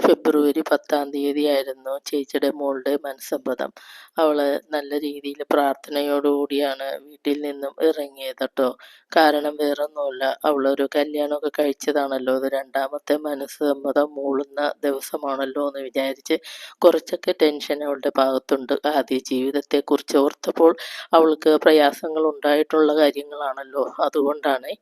ഫെബ്രുവരി 10-ാം തീയതിയായിരുന്നു ചേച്ചിയുടെ മോളുടെ മനസ്സമ്മതം. അവൾ നല്ല രീതിയിൽ പ്രാർത്ഥനയോടുകൂടിയാണ് വീട്ടിൽ നിന്നും ഇറങ്ങിയത് കേട്ടോ. കാരണം വേറൊന്നുമല്ല, അവളൊരു കല്യാണമൊക്കെ കഴിച്ചതാണല്ലോ, അത് രണ്ടാമത്തെ മനസ്സമ്മതം മൂളുന്ന ദിവസമാണല്ലോ എന്ന് വിചാരിച്ച് കുറച്ചൊക്കെ ടെൻഷൻ അവളുടെ ഭാഗത്തുണ്ട്. ആദ്യ ജീവിതത്തെക്കുറിച്ച് ഓർത്തപ്പോൾ അവൾക്ക് പ്രയാസങ്ങൾ ഉണ്ടായിട്ടുള്ള കാര്യങ്ങളാണല്ലോ, അതുകൊണ്ടാണ്.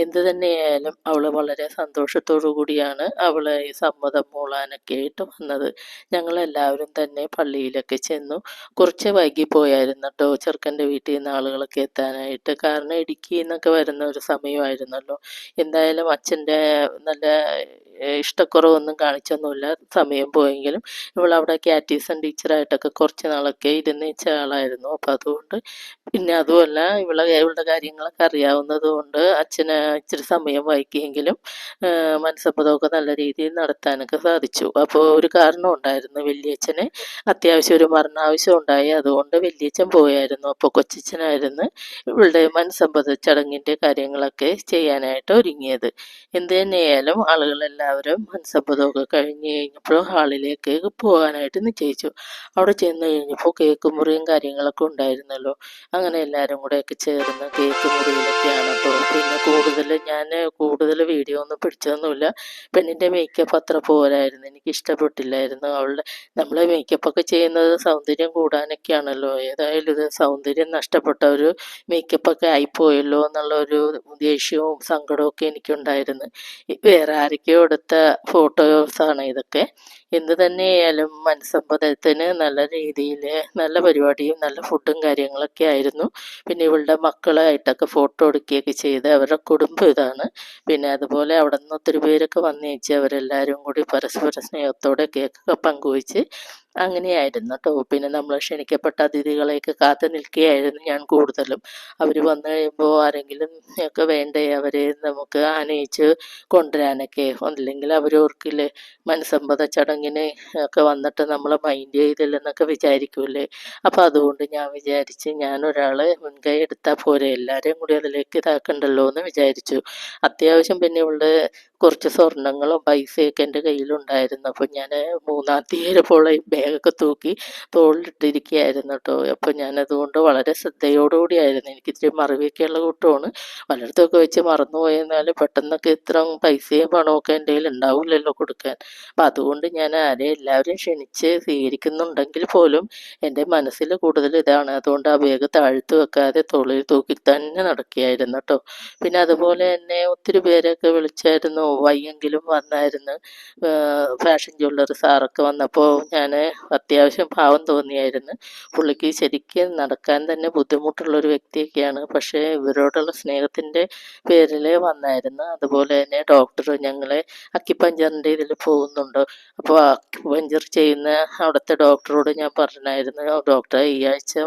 എന്തു തന്നെയായാലും അവൾ വളരെ സന്തോഷത്തോടു കൂടിയാണ് അവളെ ഈ സമ്മതം മൂളാനൊക്കെ ആയിട്ട് വന്നത്. ഞങ്ങളെല്ലാവരും തന്നെ പള്ളിയിലൊക്കെ ചെന്നു. കുറച്ച് വൈകിപ്പോയായിരുന്നു കേട്ടോ ചെറുക്കൻ്റെ വീട്ടിൽ നിന്ന് ആളുകളൊക്കെ എത്താനായിട്ട്. കാരണം ഇടുക്കിയിൽ നിന്നൊക്കെ വരുന്ന ഒരു സമയമായിരുന്നല്ലോ. എന്തായാലും അച്ഛൻ്റെ നല്ല ഇഷ്ടക്കുറവൊന്നും കാണിച്ചൊന്നുമില്ല, സമയം പോയെങ്കിലും. ഇവളവിടെ കാറ്റീസം ടീച്ചറായിട്ടൊക്കെ കുറച്ച് നാളൊക്കെ ഇരുന്നേച്ച ആളായിരുന്നു. അപ്പം അതുകൊണ്ട്, പിന്നെ അതുമല്ല, ഇവളുടെ കാര്യങ്ങളൊക്കെ അറിയാവുന്നത് കൊണ്ട് അച്ഛന് ഇച്ചിരി സമയം വൈകിയെങ്കിലും മനസ്സമ്മതമൊക്കെ നല്ല രീതിയിൽ നടത്താനൊക്കെ സാധിച്ചു. അപ്പോൾ ഒരു കാരണം ഉണ്ടായിരുന്നു, വല്യച്ഛന് അത്യാവശ്യം ഒരു മരണാവശ്യം ഉണ്ടായി, അതുകൊണ്ട് വല്യച്ഛൻ പോയായിരുന്നു. അപ്പോൾ കൊച്ചച്ഛനായിരുന്നു ഇവളുടെ മനസ്സമ്മത ചടങ്ങിൻ്റെ കാര്യങ്ങളൊക്കെ ചെയ്യാനായിട്ട് ഒരുങ്ങിയത്. എന്ത് തന്നെയായാലും ആളുകളെല്ലാവരും മനസ്സമ്മതമൊക്കെ കഴിഞ്ഞപ്പോൾ ഹാളിലേക്ക് പോകാനായിട്ട് നിശ്ചയിച്ചു. അവിടെ ചെന്ന് കഴിഞ്ഞപ്പോൾ കേക്ക് മുറിയും കാര്യങ്ങളൊക്കെ ഉണ്ടായിരുന്നല്ലോ. അങ്ങനെ എല്ലാവരും കൂടെയൊക്കെ ചേർന്ന് കേക്ക് മുറിയിലൊക്കെയാണ് കേട്ടോ. പിന്നെ കൂടുതൽ വീഡിയോ ഒന്നും പിടിച്ചതൊന്നുമില്ല. പെണ്ണിൻ്റെ മേക്കപ്പ് അത്ര പോരായിരുന്നു, എനിക്ക് ഇഷ്ടപ്പെട്ടില്ലായിരുന്നു. നമ്മൾ മേക്കപ്പൊക്കെ ചെയ്യുന്നത് സൗന്ദര്യം കൂടാനൊക്കെയാണല്ലോ. ഏതായാലും ഇത് സൗന്ദര്യം നഷ്ടപ്പെട്ട ഒരു മേക്കപ്പൊക്കെ ആയിപ്പോയല്ലോ എന്നുള്ള ഒരു ദേഷ്യവും സങ്കടവും ഒക്കെ എനിക്കുണ്ടായിരുന്നു. വേറെ ആരൊക്കെയോ എടുത്ത ഫോട്ടോസാണ് ഇതൊക്കെ. എന്ത് തന്നെയായാലും മനസ്സമ്മതത്തിന് നല്ല രീതിയിൽ നല്ല പരിപാടിയും നല്ല ഫുഡും കാര്യങ്ങളൊക്കെ ആയിരുന്നു. പിന്നെ ഇവളുടെ മക്കളായിട്ടൊക്കെ ഫോട്ടോ എടുക്കുകയൊക്കെ ചെയ്ത്, അവരുടെ കുടുംബം ഇതാണ്. പിന്നെ അതുപോലെ അവിടെ നിന്ന് ഒത്തിരി പേരൊക്കെ വന്നേച്ച് അവരെല്ലാവരും കൂടി പരസ്പര സ്നേഹത്തോടെ കേക്കൊക്കെ പങ്കുവെച്ച് അങ്ങനെയായിരുന്നു കേട്ടോ. പിന്നെ നമ്മൾ ക്ഷണിക്കപ്പെട്ട അതിഥികളെയൊക്കെ കാത്തു നിൽക്കുകയായിരുന്നു ഞാൻ കൂടുതലും. അവർ വന്നു കഴിയുമ്പോൾ ആരെങ്കിലും ഒക്കെ വേണ്ടേ അവരെ നമുക്ക് ആനയിച്ച് കൊണ്ടുവരാനൊക്കെ. അല്ലെങ്കിൽ അവരോർക്കില്ലേ മനസ്സമ്മത ചടങ്ങിന് ഒക്കെ വന്നിട്ട് നമ്മളെ മൈൻഡ് ചെയ്തില്ലെന്നൊക്കെ വിചാരിക്കൂലേ. അപ്പോൾ അതുകൊണ്ട് ഞാൻ വിചാരിച്ച് ഞാനൊരാളെ മുൻകൈ എടുത്താൽ പോരെ, എല്ലാവരെയും കൂടി അതിലേക്ക് ഇതാക്കണ്ടല്ലോ എന്ന് വിചാരിച്ചു. അത്യാവശ്യം പിന്നെ ഇവളുടെ കുറച്ച് സ്വർണ്ണങ്ങളും പൈസയൊക്കെ എൻ്റെ കയ്യിലുണ്ടായിരുന്നു. അപ്പോൾ ഞാൻ 3-ാം തീയതിപ്പോൾ ഈ ബാഗൊക്കെ തൂക്കി തോളിലിട്ടിരിക്കുകയായിരുന്നു കേട്ടോ. അപ്പോൾ ഞാനതുകൊണ്ട് വളരെ ശ്രദ്ധയോടുകൂടിയായിരുന്നു. എനിക്ക് ഇത്തിരി മറവിയൊക്കെയുള്ള കൂട്ടമാണ്. പലയിടത്തൊക്കെ വെച്ച് മറന്നുപോയെന്നാൽ പെട്ടെന്നൊക്കെ ഇത്ര പൈസയും പണമൊക്കെ എൻ്റെ കയ്യിൽ ഉണ്ടാവില്ലല്ലോ കൊടുക്കാൻ. അപ്പം അതുകൊണ്ട് ഞാൻ എല്ലാവരെയും ക്ഷണിച്ച് സ്വീകരിക്കുന്നുണ്ടെങ്കിൽ പോലും എൻ്റെ മനസ്സിൽ കൂടുതൽ ഇതാണ്. അതുകൊണ്ട് ആ ബാഗ് താഴ്ത്തു വെക്കാതെ തോളിൽ തൂക്കി തന്നെ നടക്കുകയായിരുന്നു കേട്ടോ. പിന്നെ അതുപോലെ തന്നെ ഒത്തിരി പേരൊക്കെ വിളിച്ചായിരുന്നു, വയ്യെങ്കിലും വന്നായിരുന്നു. ഫാഷൻ ജ്വല്ലറി സാറൊക്കെ വന്നപ്പോൾ ഞാൻ അത്യാവശ്യം പാവം തോന്നിയായിരുന്നു. പുള്ളിക്ക് ശരിക്കും നടക്കാൻ തന്നെ ബുദ്ധിമുട്ടുള്ളൊരു വ്യക്തിയൊക്കെയാണ്, പക്ഷേ ഇവരോടുള്ള സ്നേഹത്തിൻ്റെ പേരിൽ വന്നായിരുന്നു. അതുപോലെ തന്നെ ഡോക്ടർ ഞങ്ങളെ അക്കിപ്പഞ്ചറിൻ്റെ ഇതിൽ പോകുന്നുണ്ട്. അപ്പോൾ അക്കിപ്പഞ്ചർ ചെയ്യുന്ന അവിടുത്തെ ഡോക്ടറോട് ഞാൻ പറഞ്ഞായിരുന്നു, ഡോക്ടറെ ഈ ആഴ്ച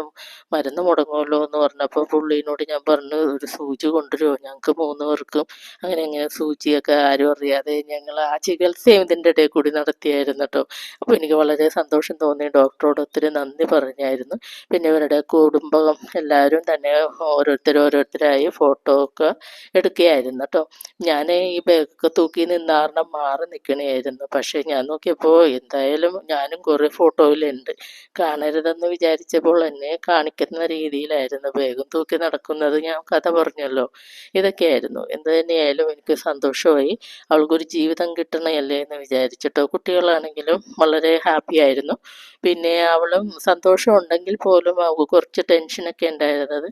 മരുന്ന് മുടങ്ങുമല്ലോ എന്ന് പറഞ്ഞപ്പോൾ പുള്ളീനോട് ഞാൻ പറഞ്ഞു, ഒരു സൂചി കൊണ്ടുവരുമോ, ഞങ്ങൾക്ക് 3 പേർക്കും അങ്ങനെ സൂചിയൊക്കെ ആരും അറിയാതെ ഞങ്ങൾ ആ ചികിത്സയും ഇതിൻ്റെ ഇടയിൽ കൂടി നടത്തിയായിരുന്നു കേട്ടോ. അപ്പോൾ എനിക്ക് വളരെ സന്തോഷം തോന്നി, ഡോക്ടറോട് ഒത്തിരി നന്ദി പറഞ്ഞായിരുന്നു. പിന്നെ ഇവരുടെ കുടുംബം എല്ലാവരും തന്നെ ഓരോരുത്തരായി ഫോട്ടോ ഒക്കെ എടുക്കുകയായിരുന്നു കേട്ടോ. ഞാൻ ഈ ബാഗൊക്കെ തൂക്കി നിന്നാരണം മാറി നിൽക്കണമായിരുന്നു. പക്ഷേ ഞാൻ നോക്കിയപ്പോൾ എന്തായാലും ഞാനും കുറേ ഫോട്ടോയിലുണ്ട്. കാണരുതെന്ന് വിചാരിച്ചപ്പോൾ എന്നെ കാണിക്കുന്ന രീതിയിലായിരുന്നു ബാഗും തൂക്കി നടക്കുന്നത്. ഞാൻ കഥ പറഞ്ഞല്ലോ, ഇതൊക്കെയായിരുന്നു. എന്ത് തന്നെയായാലും എനിക്ക് സന്തോഷമായി. അവൾക്കൊരു ജീവിതം കിട്ടണമല്ലേ എന്ന് വിചാരിച്ചിട്ടോ. കുട്ടികളാണെങ്കിലും വളരെ ഹാപ്പി ആയിരുന്നു. പിന്നെ അവളും സന്തോഷം ഉണ്ടെങ്കിൽ പോലും അവൾക്ക് കുറച്ച് ടെൻഷനൊക്കെ ഉണ്ടായിരുന്നത്.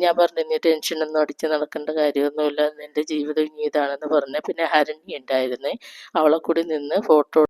ഞാൻ പറഞ്ഞു, ഇനി ടെൻഷനൊന്നും അടിച്ച് നടക്കേണ്ട കാര്യമൊന്നുമില്ല, നിൻ്റെ ജീവിതം ഇനി ഇതാണെന്ന് പറഞ്ഞു. പിന്നെ ഹരിണി ഉണ്ടായിരുന്നേ, അവളെ കൂടി നിന്ന് ഫോട്ടോ